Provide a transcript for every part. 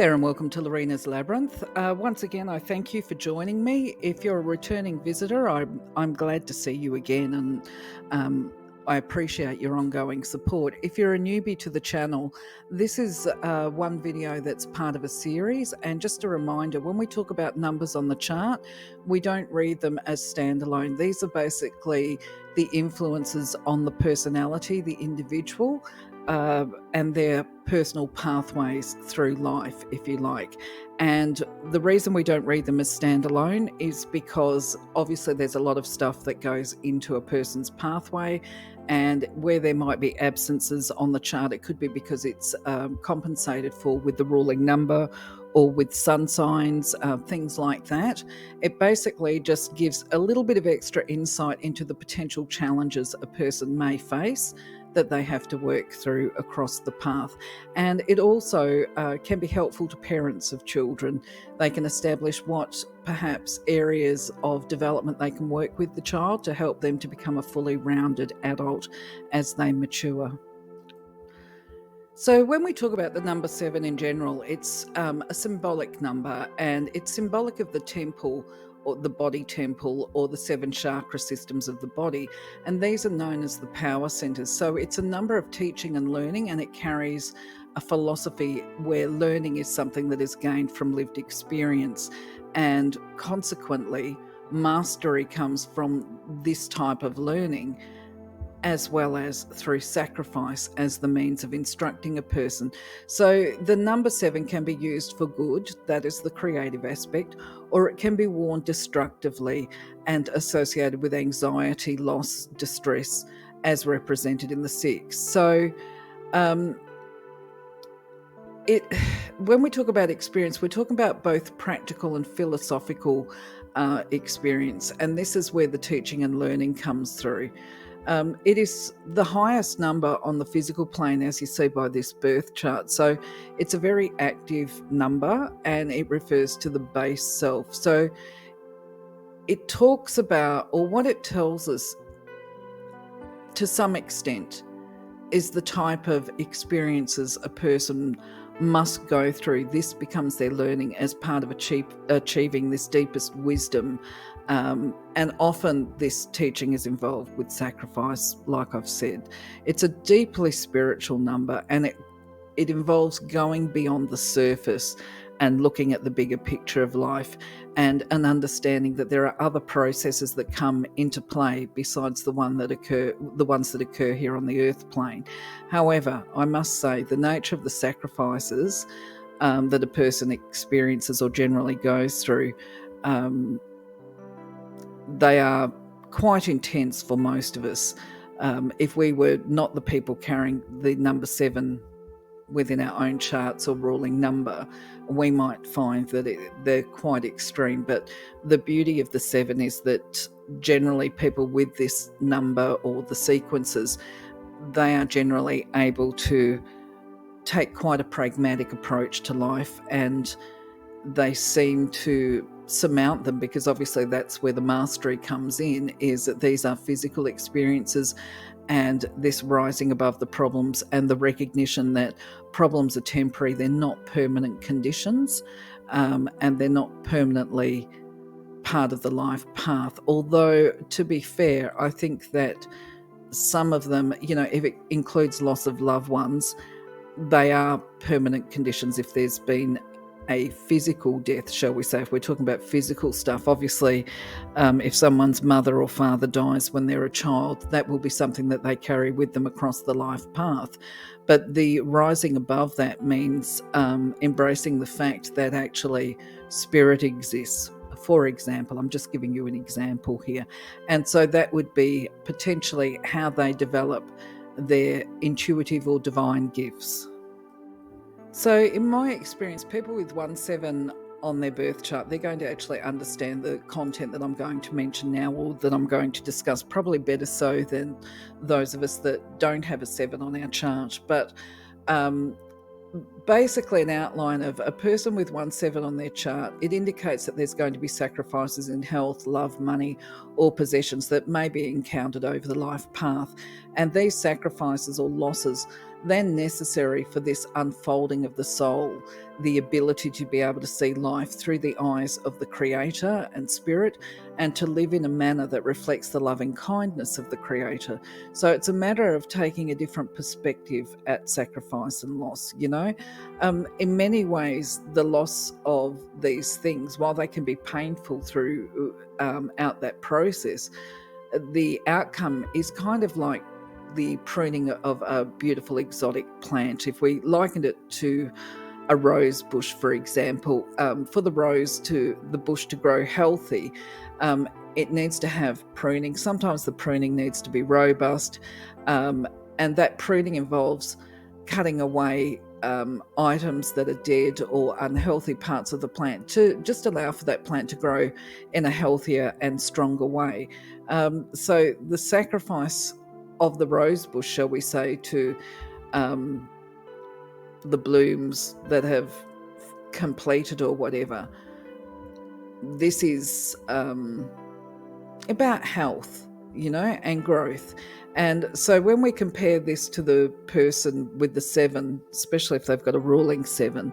there and welcome to Lorena's Labyrinth. Once again, I thank you for joining me. If you're a returning visitor, I'm glad to see you again, and I appreciate your ongoing support. If you're a newbie to the channel, this is one video that's part of a series, and just a reminder, when we talk about numbers on the chart, we don't read them as standalone. These are basically the influences on the personality, the individual, and their personal pathways through life, if you like. And the reason we don't read them as standalone is because obviously there's a lot of stuff that goes into a person's pathway, and where there might be absences on the chart, it could be because it's compensated for with the ruling number or with sun signs, things like that. It basically just gives a little bit of extra insight into the potential challenges a person may face that they have to work through across the path. And it also can be helpful to parents of children. They can establish what perhaps areas of development they can work with the child to help them to become a fully rounded adult as they mature. So when we talk about the number 7 in general, it's a symbolic number, and it's symbolic of the temple, or the body temple, or the 7 chakra systems of the body, and these are known as the power centers. So it's a number of teaching and learning, and it carries a philosophy where learning is something that is gained from lived experience, and consequently mastery comes from this type of learning, as well as through sacrifice as the means of instructing a person. So the number 7 can be used for good, that is the creative aspect, or it can be worn destructively and associated with anxiety, loss, distress, as represented in the 6. So when we talk about experience, we're talking about both practical and philosophical experience, and this is where the teaching and learning comes through. It is the highest number on the physical plane, as you see by this birth chart. So it's a very active number, and it refers to the base self. So it talks about, or what it tells us to some extent, is the type of experiences a person must go through. This becomes their learning as part of achieving this deepest wisdom. And often this teaching is involved with sacrifice, like I've said. It's a deeply spiritual number, and it involves going beyond the surface and looking at the bigger picture of life, and an understanding that there are other processes that come into play besides the ones that occur here on the earth plane. However, I must say the nature of the sacrifices that a person experiences or generally goes through, they are quite intense for most of us. If we were not the people carrying the number 7 within our own charts or ruling number, we might find that they're quite extreme. But the beauty of the 7 is that generally people with this number or the sequences, they are generally able to take quite a pragmatic approach to life, and they seem to surmount them, because obviously that's where the mastery comes in, is that these are physical experiences, and this rising above the problems and the recognition that problems are temporary, they're not permanent conditions, and they're not permanently part of the life path. Although, to be fair, I think that some of them, if it includes loss of loved ones, they are permanent conditions if there's been a physical death, shall we say. If we're talking about physical stuff, obviously if someone's mother or father dies when they're a child, that will be something that they carry with them across the life path. But the rising above that means embracing the fact that actually spirit exists. For example, I'm just giving you an example here, and so that would be potentially how they develop their intuitive or divine gifts. So in my experience, people with 1-7 on their birth chart, they're going to actually understand the content that I'm going to mention now, or that I'm going to discuss, probably better so than those of us that don't have a 7 on our chart. But basically an outline of a person with 1-7 on their chart, it indicates that there's going to be sacrifices in health, love, money, or possessions that may be encountered over the life path. And these sacrifices or losses, than necessary for this unfolding of the soul, the ability to be able to see life through the eyes of the Creator and Spirit, and to live in a manner that reflects the loving kindness of the Creator. So it's a matter of taking a different perspective at sacrifice and loss. In many ways, the loss of these things, while they can be painful through out that process, the outcome is kind of like the pruning of a beautiful exotic plant. If we likened it to a rose bush, for example, for the bush to grow healthy, it needs to have pruning. Sometimes the pruning needs to be robust, and that pruning involves cutting away items that are dead or unhealthy parts of the plant to just allow for that plant to grow in a healthier and stronger way. So the sacrifice of the rose bush, shall we say, to the blooms that have completed or whatever, this is about health, and growth. And so when we compare this to the person with the 7, especially if they've got a ruling 7,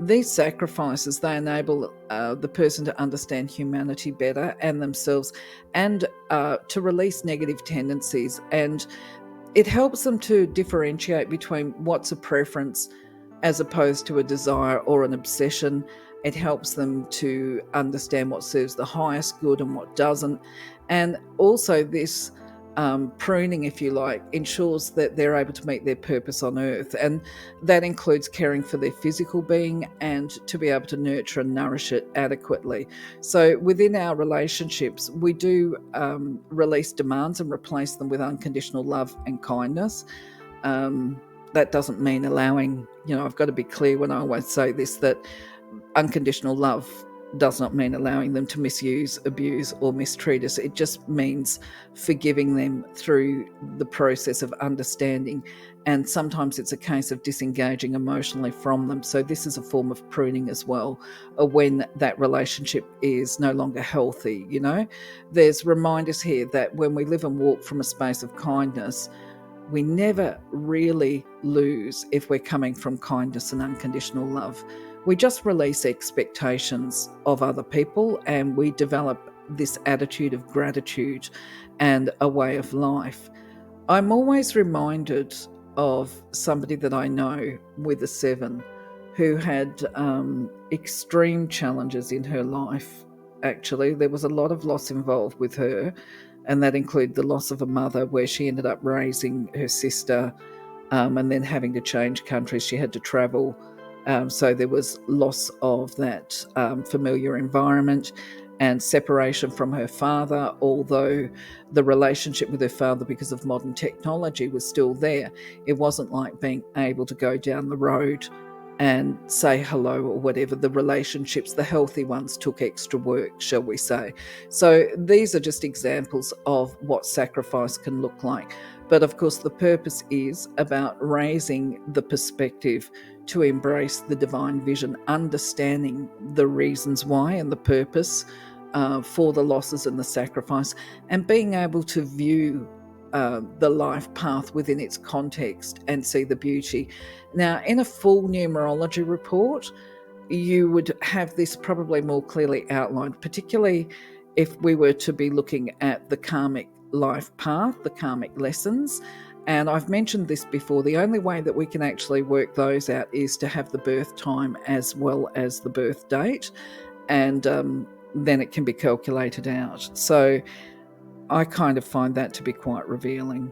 these sacrifices, they enable the person to understand humanity better and themselves, and to release negative tendencies. And it helps them to differentiate between what's a preference as opposed to a desire or an obsession. It helps them to understand what serves the highest good and what doesn't. And also this pruning, if you like, ensures that they're able to meet their purpose on earth. And that includes caring for their physical being and to be able to nurture and nourish it adequately. So within our relationships, we do release demands and replace them with unconditional love and kindness. That doesn't mean allowing, I've got to be clear when I always say this, that unconditional love does not mean allowing them to misuse, abuse, or mistreat us. It just means forgiving them through the process of understanding. And sometimes it's a case of disengaging emotionally from them. So this is a form of pruning as well, when that relationship is no longer healthy. There's reminders here that when we live and walk from a space of kindness, we never really lose if we're coming from kindness and unconditional love. We just release expectations of other people, and we develop this attitude of gratitude and a way of life. I'm always reminded of somebody that I know with a 7 who had extreme challenges in her life. Actually, there was a lot of loss involved with her, and that included the loss of a mother, where she ended up raising her sister, and then having to change countries. She had to travel. So there was loss of that familiar environment and separation from her father, although the relationship with her father, because of modern technology, was still there. It wasn't like being able to go down the road and say hello or whatever. The relationships, the healthy ones, took extra work, shall we say. So these are just examples of what sacrifice can look like. But of course, the purpose is about raising the perspective to embrace the divine vision, understanding the reasons why and the purpose for the losses and the sacrifice, and being able to view the life path within its context and see the beauty. Now, in a full numerology report, you would have this probably more clearly outlined, particularly if we were to be looking at the karmic life path, the karmic lessons. And I've mentioned this before, the only way that we can actually work those out is to have the birth time as well as the birth date, and then it can be calculated out. So I kind of find that to be quite revealing.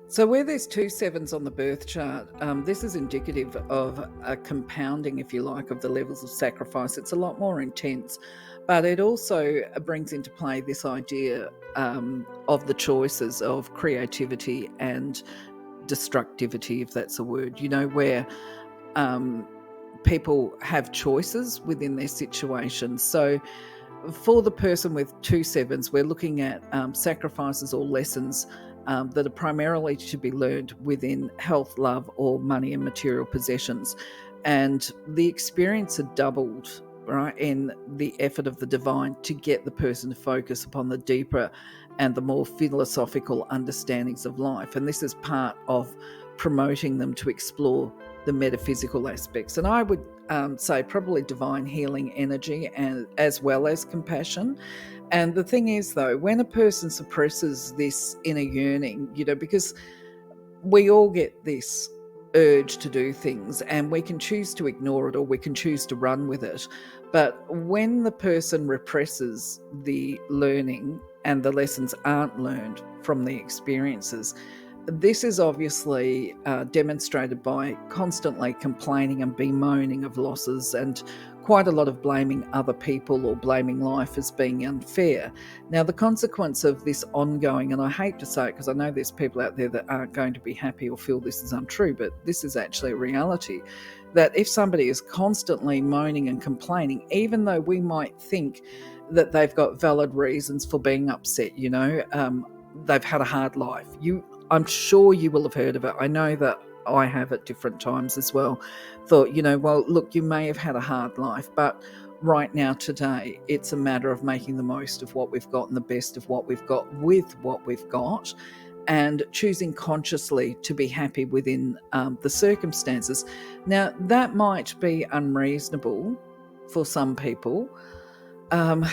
So where there's 2 7s on the birth chart, this is indicative of a compounding, if you like, of the levels of sacrifice. It's a lot more intense, but it also brings into play this idea of the choices of creativity and destructivity, if that's a word, where people have choices within their situations. So for the person with 2 7s, we're looking at sacrifices or lessons that are primarily to be learned within health, love, or money and material possessions. And the experience are doubled right, in the effort of the divine to get the person to focus upon the deeper and the more philosophical understandings of life. And this is part of promoting them to explore the metaphysical aspects. And I would say probably divine healing energy and as well as compassion. And the thing is, though, when a person suppresses this inner yearning, because we all get this urge to do things and we can choose to ignore it or we can choose to run with it. But when the person represses the learning and the lessons aren't learned from the experiences, this is obviously demonstrated by constantly complaining and bemoaning of losses and quite a lot of blaming other people or blaming life as being unfair. Now, the consequence of this ongoing, and I hate to say it because I know there's people out there that aren't going to be happy or feel this is untrue, but this is actually a reality, that if somebody is constantly moaning and complaining, even though we might think that they've got valid reasons for being upset, they've had a hard life. I'm sure you will have heard of it. I know that I have at different times as well. Thought, well, look, you may have had a hard life, but right now, today, it's a matter of making the most of what we've got and the best of what we've got with what we've got, and choosing consciously to be happy within the circumstances. Now, that might be unreasonable for some people, or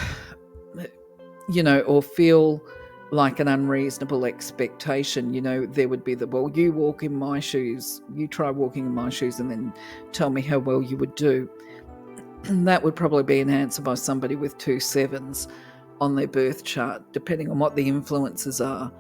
feel like an unreasonable expectation. There would be well, you walk in my shoes, you try walking in my shoes and then tell me how well you would do. That would probably be an answer by somebody with 2 sevens on their birth chart, depending on what the influences are.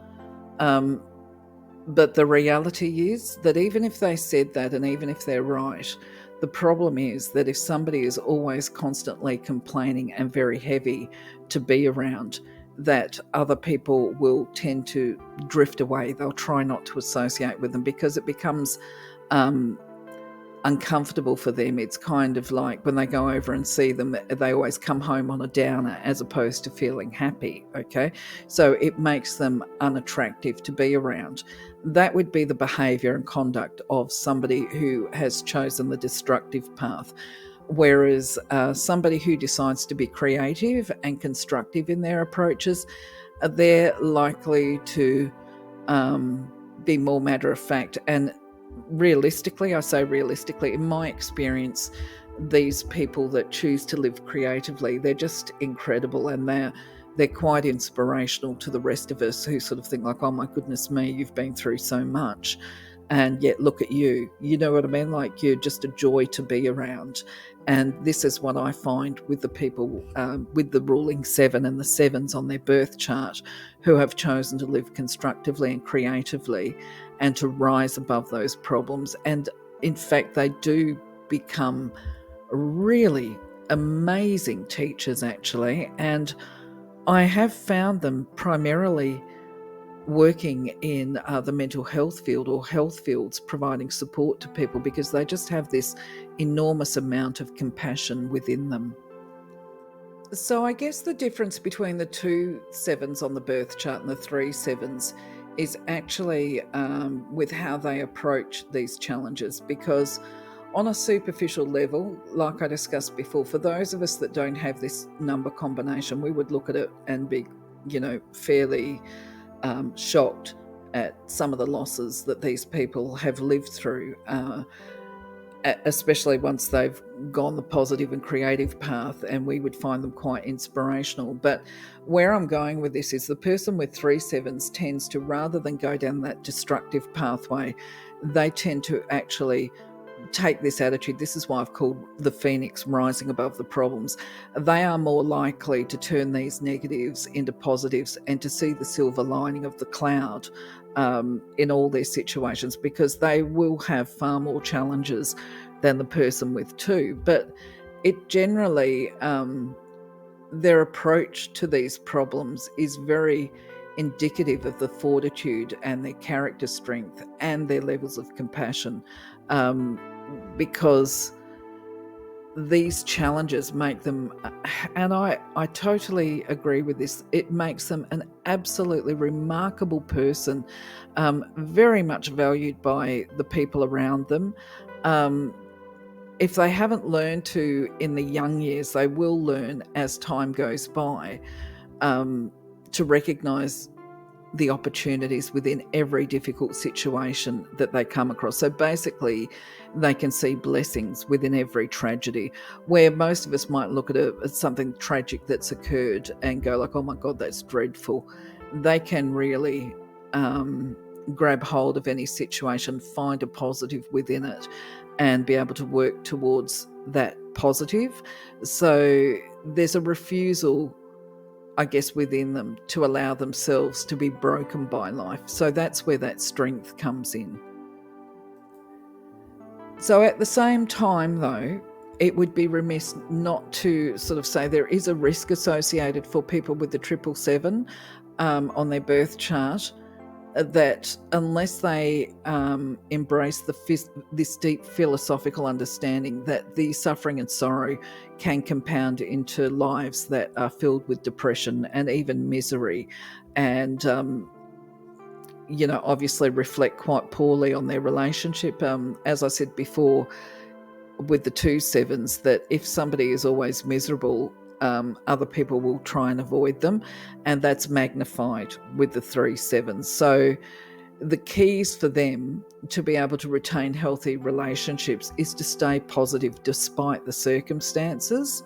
But the reality is that even if they said that and even if they're right, the problem is that if somebody is always constantly complaining and very heavy to be around, that other people will tend to drift away. They'll try not to associate with them because it becomes uncomfortable for them. It's kind of like when they go over and see them, they always come home on a downer as opposed to feeling happy, okay? So it makes them unattractive to be around. That would be the behaviour and conduct of somebody who has chosen the destructive path. Whereas somebody who decides to be creative and constructive in their approaches, they're likely to be more matter of fact. And realistically, I say realistically, in my experience, these people that choose to live creatively, they're just incredible, and they're quite inspirational to the rest of us who sort of think like, oh my goodness me, you've been through so much, and yet look at you. You know what I mean? Like, you're just a joy to be around. And this is what I find with the people with the ruling 7 and the 7s on their birth chart who have chosen to live constructively and creatively and to rise above those problems. And in fact, they do become really amazing teachers, actually. And I have found them primarily working in the mental health field or health fields, providing support to people because they just have this enormous amount of compassion within them. So I guess the difference between the 2 sevens on the birth chart and the 3 sevens is actually with how they approach these challenges, because on a superficial level, like I discussed before, for those of us that don't have this number combination, we would look at it and be, fairly shocked at some of the losses that these people have lived through, especially once they've gone the positive and creative path, and we would find them quite inspirational. But where I'm going with this is the person with 3 sevens tends to, rather than go down that destructive pathway, they tend to actually take this attitude. This is why I've called the phoenix rising above the problems. They are more likely to turn these negatives into positives and to see the silver lining of the cloud in all their situations, because they will have far more challenges than the person with 2. But it generally, their approach to these problems is very indicative of the fortitude and their character strength and their levels of compassion, because these challenges make them, and I totally agree with this, it makes them an absolutely remarkable person, very much valued by the people around them. if they haven't learned to in the young years, they will learn as time goes by to recognise the opportunities within every difficult situation that they come across. So basically, they can see blessings within every tragedy, where most of us might look at something tragic that's occurred and go like, oh my God, that's dreadful. They can really grab hold of any situation, find a positive within it, and be able to work towards that positive. So there's a refusal, I guess, within them to allow themselves to be broken by life. So that's where that strength comes in. So at the same time, though, it would be remiss not to sort of say there is a risk associated for people with the 777 on their birth chart, that unless they embrace this deep philosophical understanding that the suffering and sorrow can compound into lives that are filled with depression and even misery, and obviously reflect quite poorly on their relationship. As I said before, with the 2 7s, that if somebody is always miserable, other people will try and avoid them, and that's magnified with the 3 7s. So the keys for them to be able to retain healthy relationships is to stay positive despite the circumstances.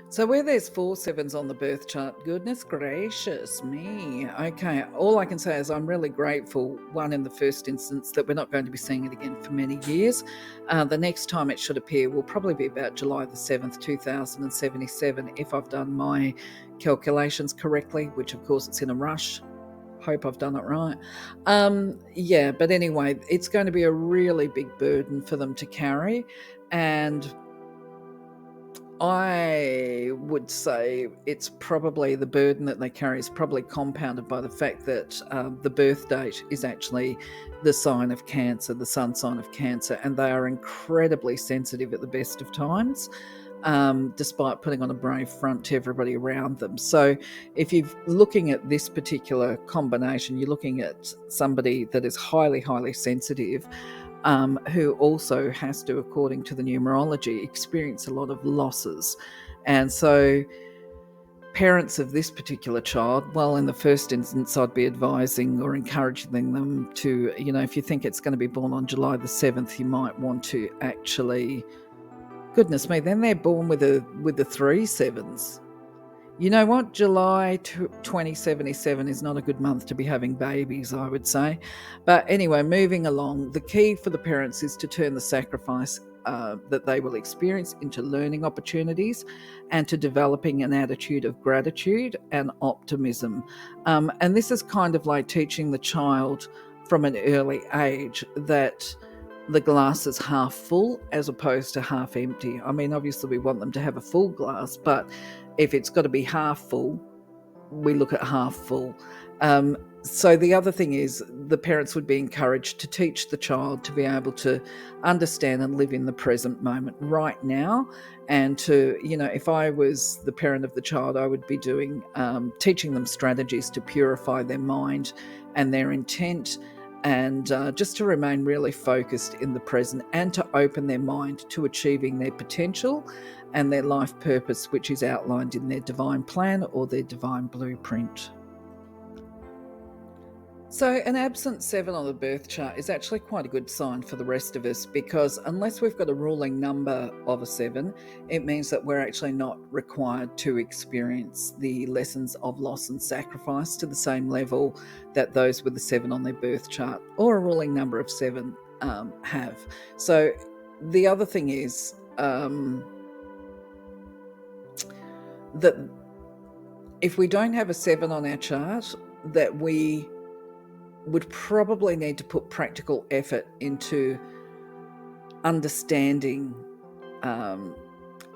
So where there's 4 7s on the birth chart, goodness gracious me. Okay, all I can say is I'm really grateful, one, in the first instance, that we're not going to be seeing it again for many years. The next time it should appear will probably be about July the 7th, 2077, if I've done my calculations correctly, which of course it's in a rush. Hope I've done it right. But anyway, it's going to be a really big burden for them to carry, and I would say it's probably the burden that they carry is probably compounded by the fact that the birth date is actually the sign of Cancer, the sun sign of Cancer, and they are incredibly sensitive at the best of times, despite putting on a brave front to everybody around them. So if you're looking at this particular combination, you're looking at somebody that is highly, highly sensitive, who also has to, according to the numerology, experience a lot of losses. And so parents of this particular child, well, in the first instance, I'd be advising or encouraging them to, if you think it's going to be born on July the 7th, you might want to actually, goodness me, then they're born with the 3 7s. You know what? July 2077 is not a good month to be having babies, I would say. But anyway, moving along, the key for the parents is to turn the sacrifice that they will experience into learning opportunities and to developing an attitude of gratitude and optimism. And this is kind of like teaching the child from an early age that the glass is half full as opposed to half empty. I mean, obviously we want them to have a full glass, but if it's got to be half full, we look at half full. So the other thing is the parents would be encouraged to teach the child to be able to understand and live in the present moment right now. And to, if I was the parent of the child, I would be doing, teaching them strategies to purify their mind and their intent, and just to remain really focused in the present and to open their mind to achieving their potential and their life purpose, which is outlined in their divine plan or their divine blueprint. So an absent 7 on the birth chart is actually quite a good sign for the rest of us, because unless we've got a ruling number of a 7, it means that we're actually not required to experience the lessons of loss and sacrifice to the same level that those with a 7 on their birth chart or a ruling number of 7 have. So the other thing is that if we don't have a 7 on our chart, that we would probably need to put practical effort into understanding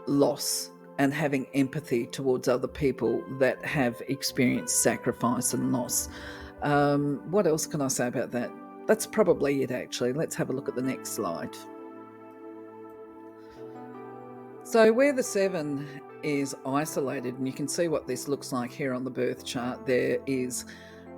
loss and having empathy towards other people that have experienced sacrifice and loss. What else can I say about that? That's probably it, actually. Let's have a look at the next slide. So where the 7 is isolated, and you can see what this looks like here on the birth chart, there is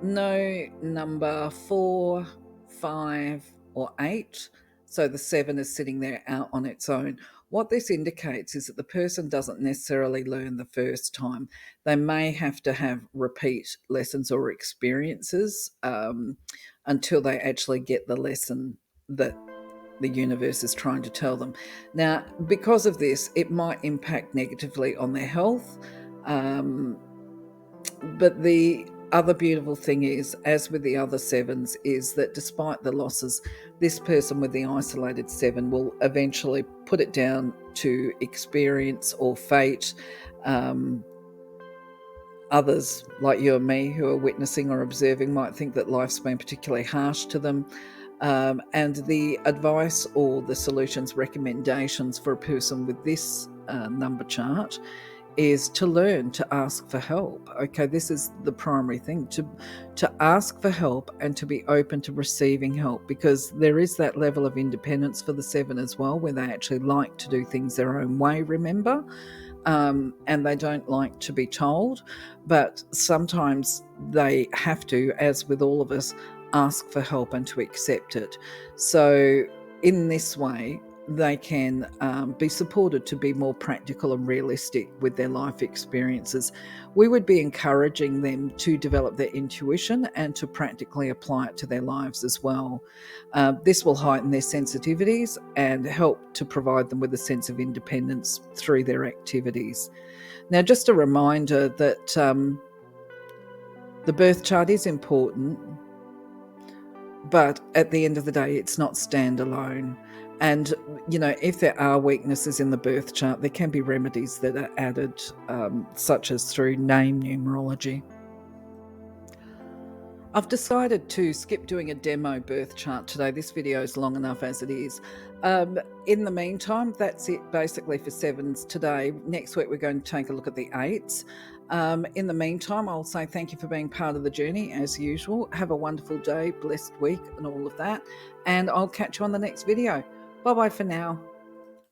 no number 4, 5, or 8. So the 7 is sitting there out on its own. What this indicates is that the person doesn't necessarily learn the first time. They may have to have repeat lessons or experiences until they actually get the lesson that the universe is trying to tell them. Now, because of this, it might impact negatively on their health. But the other beautiful thing is, as with the other 7s, is that despite the losses, this person with the isolated 7 will eventually put it down to experience or fate. Others, like you and me, who are witnessing or observing, might think that life's been particularly harsh to them. And the advice or the solutions recommendations for a person with this number chart is to learn to ask for help. Okay, this is the primary thing, to ask for help and to be open to receiving help, because there is that level of independence for the 7 as well, where they actually like to do things their own way, remember, and they don't like to be told, but sometimes they have to, as with all of us, ask for help and to accept it. So in this way, they can be supported to be more practical and realistic with their life experiences. We would be encouraging them to develop their intuition and to practically apply it to their lives as well. This will heighten their sensitivities and help to provide them with a sense of independence through their activities. Now, just a reminder that the birth chart is important, but at the end of the day, it's not standalone. And, if there are weaknesses in the birth chart, there can be remedies that are added, such as through name numerology. I've decided to skip doing a demo birth chart today. This video is long enough as it is. In the meantime, that's it basically for 7s today. Next week, we're going to take a look at the 8s. In the meantime, I'll say thank you for being part of the journey as usual. Have a wonderful day, blessed week and all of that. And I'll catch you on the next video. Bye-bye for now.